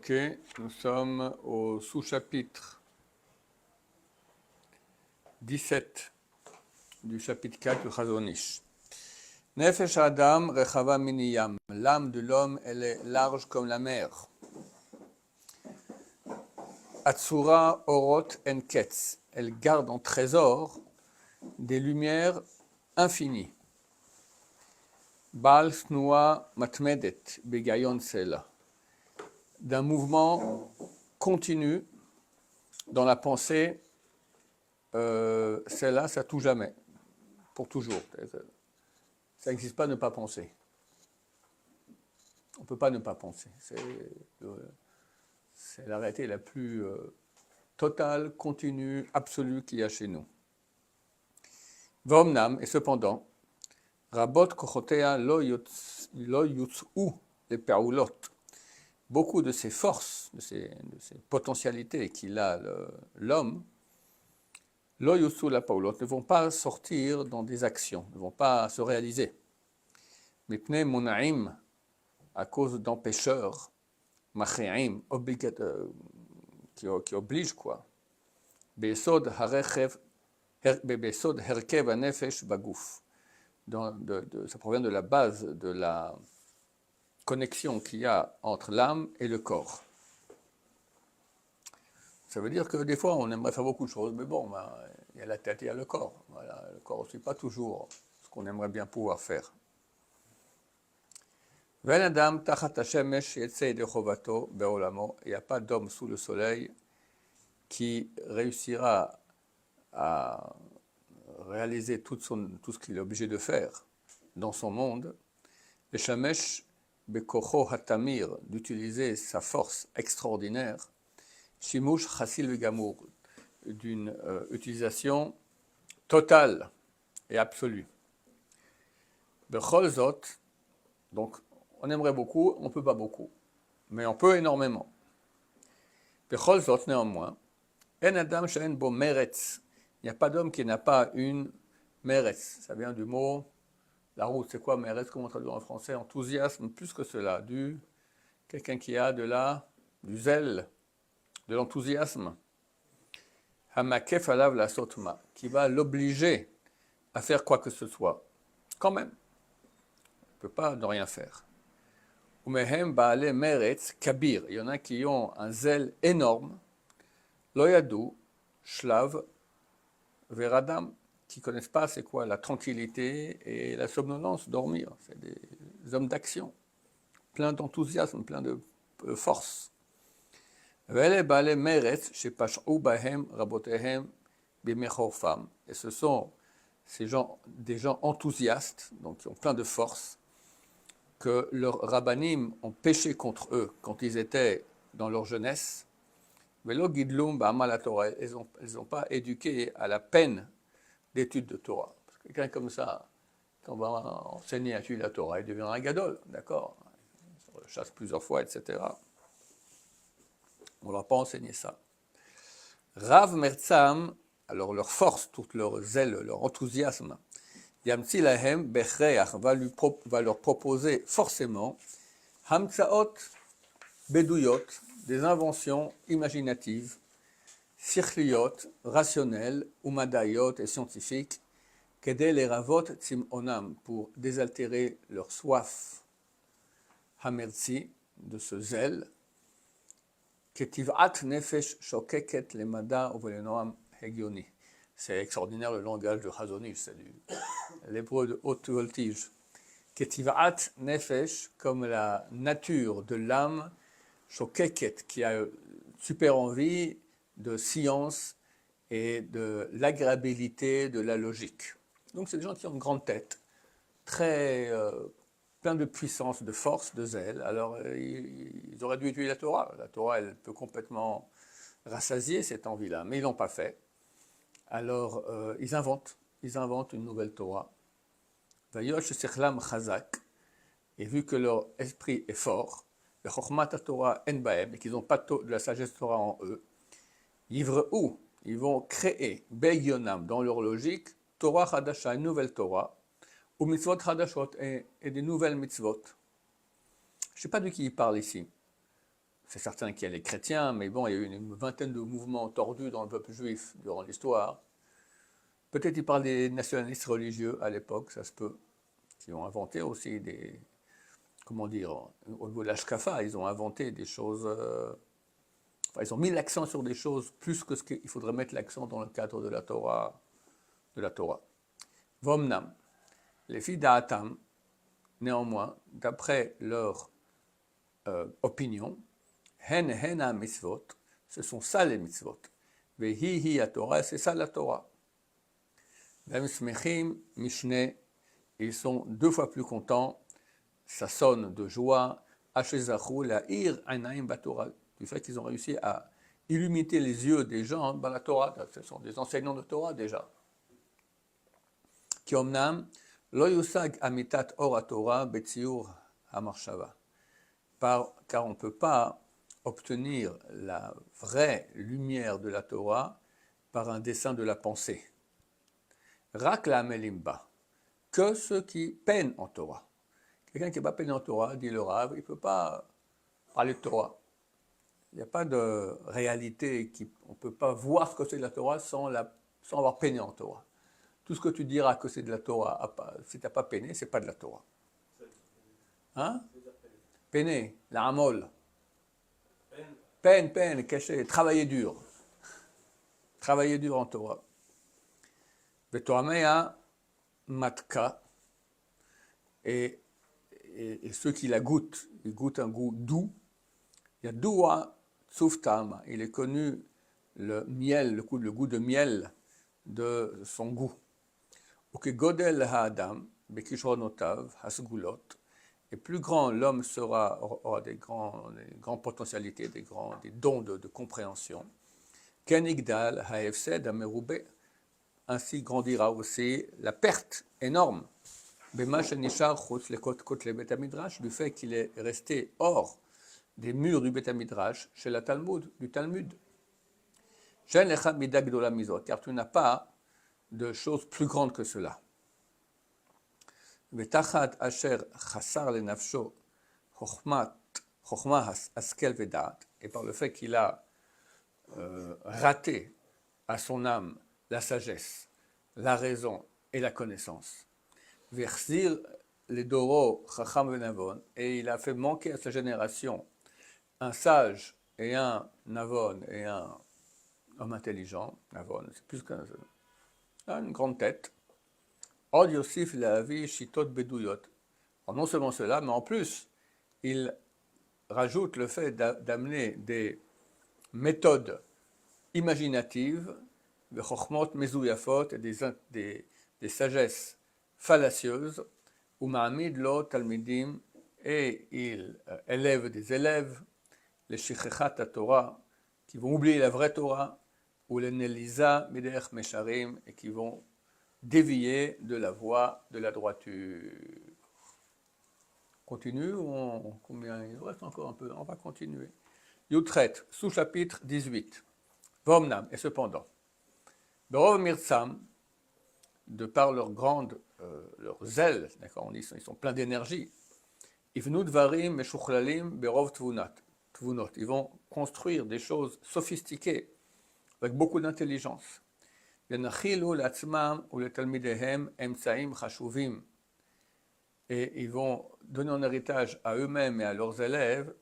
Ok, nous sommes au sous-chapitre 17 du chapitre 4 du Chazon Ish. Nefesh Adam rechava miniyam. L'âme de l'homme, elle est large comme la mer. Atsura orot en ketz. Elle garde en trésor des lumières infinies. Baal snua matmedet begayon sela. D'un mouvement continu dans la pensée, celle-là, ça tout jamais, pour toujours. Ça n'existe pas ne pas penser. On ne peut pas ne pas penser. C'est la réalité la plus totale, continue, absolue qu'il y a chez nous. Vomnam, et cependant, Rabot kochotea lo yutz'u les pe'ulot. Beaucoup de ses forces, de ses potentialités qu'il a, l'homme, lo yutz'u la pe'ulot, ne vont pas sortir dans des actions, ne vont pas se réaliser. Mipnei munaim, à cause d'empêcheurs, macheim, qui obligent quoi. Besod harechev, besod herkev hanefesh baguf. Ça provient de la base de la connexion qu'il y a entre l'âme et le corps. Ça veut dire que des fois, on aimerait faire beaucoup de choses, mais bon, il y a la tête et il y a le corps. Voilà, le corps ne suit pas toujours ce qu'on aimerait bien pouvoir faire. Il n'y a pas d'homme sous le soleil qui réussira à réaliser tout ce qu'il est obligé de faire dans son monde, le shamesh bekocho hatamir, d'utiliser sa force extraordinaire, shimush chassil vegamour, d'une utilisation totale et absolue. Bechol zot, donc on aimerait beaucoup, on ne peut pas beaucoup, mais on peut énormément. Bechol zot, néanmoins, en adam she'en bo meretz, il n'y a pas d'homme qui n'a pas une meretz. Ça vient du mot, la route, c'est quoi meretz, comment on traduit en français? Enthousiasme, plus que cela, quelqu'un qui a du zèle, de l'enthousiasme. Hamakef alav la sotma, qui va l'obliger à faire quoi que ce soit. Quand même, il ne peut pas ne rien faire. Umehem baale meretz kabir, il y en a qui ont un zèle énorme, loyadou, shlav, Veradam, qui ne connaissent pas c'est quoi la tranquillité et la somnolence, dormir. C'est des hommes d'action, plein d'enthousiasme, plein de force. Et ce sont des gens enthousiastes, donc qui ont plein de force, que leurs rabbanim ont péché contre eux quand ils étaient dans leur jeunesse. Ils n'ont pas éduqué à la peine d'étude de Torah. Parce que quelqu'un comme ça, quand on va enseigner à étudier la Torah, il devient un gadol, d'accord? On le chasse plusieurs fois, etc. On ne leur a pas enseigné ça. Rav Merzam, alors leur force, toute leur zèle, leur enthousiasme, Yamtsi Lahem Bechreach va leur proposer forcément Hamtsaot Beduyot, des inventions imaginatives, sirchliot, rationnelles, umadayot et scientifiques, qu'aider les ravot tzim'onam, pour désaltérer leur soif, hamerzi, de ce zèle, ketiv'at nefesh shokeket lemada uvelenoam hegioni. C'est extraordinaire le langage de Chazon Ish, c'est l'hébreu de haute voltige. Ketiv'at nefesh, comme la nature de l'âme, shokeket, qui a super envie de science et de l'agréabilité de la logique. Donc c'est des gens qui ont une grande tête, plein de puissance, de force, de zèle. Alors ils auraient dû étudier la Torah. La Torah, elle peut complètement rassasier cette envie-là, mais ils ne l'ont pas fait. Alors ils inventent une nouvelle Torah. Vayosh sechlam chazak, et vu que leur esprit est fort, le chokhmat Torah en baem, et qu'ils n'ont pas de la sagesse Torah en eux, ils vont créer Beyonam dans leur logique, Torah Hadasha, une nouvelle Torah, ou mitzvot Hadashot et des nouvelles mitzvot. Je ne sais pas de qui il parle ici. c'est certain qu'il y a les chrétiens, mais bon, il y a eu une vingtaine de mouvements tordus dans le peuple juif durant l'histoire. Peut-être ils parlent des nationalistes religieux à l'époque, ça se peut, qui ont inventé aussi des, comment dire, au niveau de l'Ashkafa, ils ont inventé des choses, enfin, ils ont mis l'accent sur des choses plus que ce qu'il faudrait mettre l'accent dans le cadre de la Torah. Vomnam, les filles d'Atam, néanmoins, d'après leur opinion, hen mitzvot, ce sont ça les mitzvot. Vehi hi Torah, c'est ça la Torah. Vem smechim mishne, ils sont 2 fois plus contents, ça sonne de joie, Hashezachu la ir anaim batorah, du fait qu'ils ont réussi à illuminer les yeux des gens dans la Torah, ce sont des enseignants de Torah déjà. Ki omnam lo yusag amitat or Torah betziur hamarshava, car on ne peut pas obtenir la vraie lumière de la Torah par un dessin de la pensée. Rak la melimba, que ceux qui peinent en Torah. Quelqu'un qui n'a pas peiné en Torah, dit le Rav, il ne peut pas parler de Torah. Il n'y a pas de réalité, on ne peut pas voir ce que c'est de la Torah sans avoir peiné en Torah. Tout ce que tu diras que c'est de la Torah, si tu n'as pas peiné, ce n'est pas de la Torah. Hein? Peiner, la amol. Peine, cacher, travailler dur. Travailler dur en Torah. Vetoamea matka. Et ceux qui la goûtent, ils goûtent un goût doux. Il y a doua tsuftama. Il est connu le miel, le goût de miel de son goût. Ok, godel ha'adam, bekishronotav, hasgulot. Et plus grand l'homme aura des grandes potentialités, des dons de compréhension. Kenigdal ha'efsed amerube, ainsi grandira aussi la perte énorme. Bema shenishar chutz lekot bet midrash, du fait qu'il est resté hors des murs du Bet Midrash, chez la Talmud, du Talmud. Shen lecha midah gdola mizot, car tu n'as pas de choses plus grandes que cela. Vetachat asher chasar le nafsho chokhma askel vedat, et par le fait qu'il a raté à son âme la sagesse, la raison et la connaissance. Versir les doro chacham venavon, et il a fait manquer à sa génération un sage et un navon et un homme intelligent. Navon, c'est plus une grande tête. Od Yosif Lavi Shitot Bedouyot. Non seulement cela, mais en plus, il rajoute le fait d'amener des méthodes imaginatives, des chokhmot mezouyafot, et des sagesses fallacieuses, ou ma'amid lo talmidim, et il élève des élèves, les shichechat Torah, qui vont oublier la vraie Torah, ou les nelisa midech mesharim, et qui vont dévier de la voie de la droiture. Continue, combien il reste encore un peu, on va continuer. Yutret, sous-chapitre 18. Vomnam, et cependant, Berov Mirtsam, de par leur zèle, d'accord, ils sont pleins d'énergie, Ivnud Varim Meshuchlalim Berov Tvunot, ils vont construire des choses sophistiquées, avec beaucoup d'intelligence. Et ils vont donner en héritage à eux-mêmes et à leurs élèves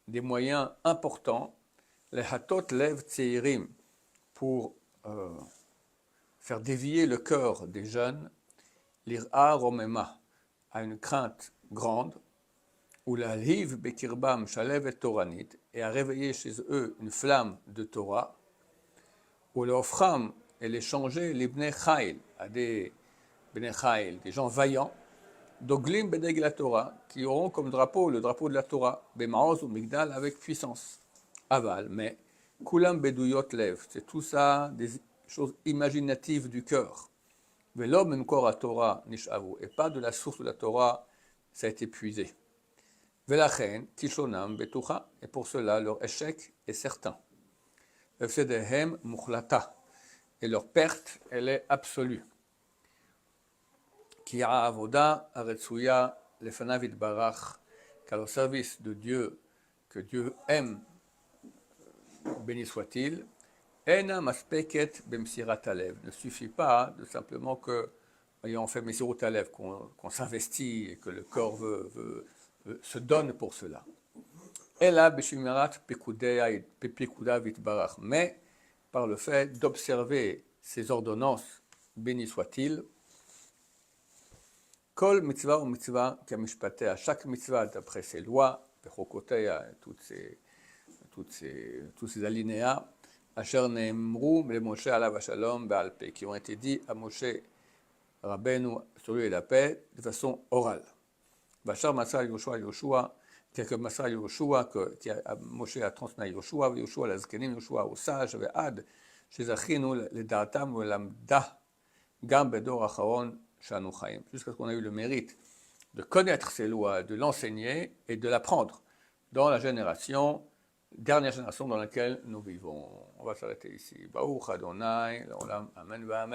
des moyens importants, les hatot lev tseirim, pour faire dévier le cœur des jeunes, l'ira romema, à une crainte grande, ou la liv bekirbam shalev et toranit, et à réveiller chez eux une flamme de Torah, ou l'ofram, et les changer les bnei chayil, à des bnei chayil, des gens vaillants, doglim bedeg la Torah, qui auront comme drapeau le drapeau de la Torah, bemaoz ou migdal, avec puissance. Aval, mais kulam beduyot lev, c'est tout ça des choses imaginatives du cœur. Velo memkor à Torah nishavu, et pas de la source de la Torah, ça a été puisé. Velachen kishonam betucha, et pour cela leur échec est certain. Efsedehem mukhlata, et leur perte, elle est absolue. Ki avoda aretsuya lefanav itbarach, car le service de Dieu, que Dieu aime béni soit-il, Ena maspeket bemsirat alev, ne suffit pas de simplement que, ayant fait Mesirat alev, qu'on s'investit et que le corps se donne pour cela. Ela b'shimirat pekuda vitbarach, mais par le fait d'observer ces ordonnances, béni soit-il, Kol mitzvah ou mitzvah kamishpatea, chaque mitzvah d'après ses lois, pechokotea, tous ces alinéas, Asher neemru le Moshe alav shalom be'al peh, qui ont été dits à Moshe Rabbeinu sur lui et la paix de façon orale. Bachar Massa Yoshua, que Massa Yoshua, que Moshe a transmis à Yoshua, Yoshua l'azkenim, Yoshua au sage, ve'ad, shezachinu ledatam ve'lamda, gam bedor acharon shanu chaim, jusqu'à ce qu'on ait eu le mérite de connaître ces lois, de l'enseigner et de l'apprendre dans la dernière génération dans laquelle nous vivons. On va s'arrêter ici. Baruch Adonai, l'olam, amen, amen.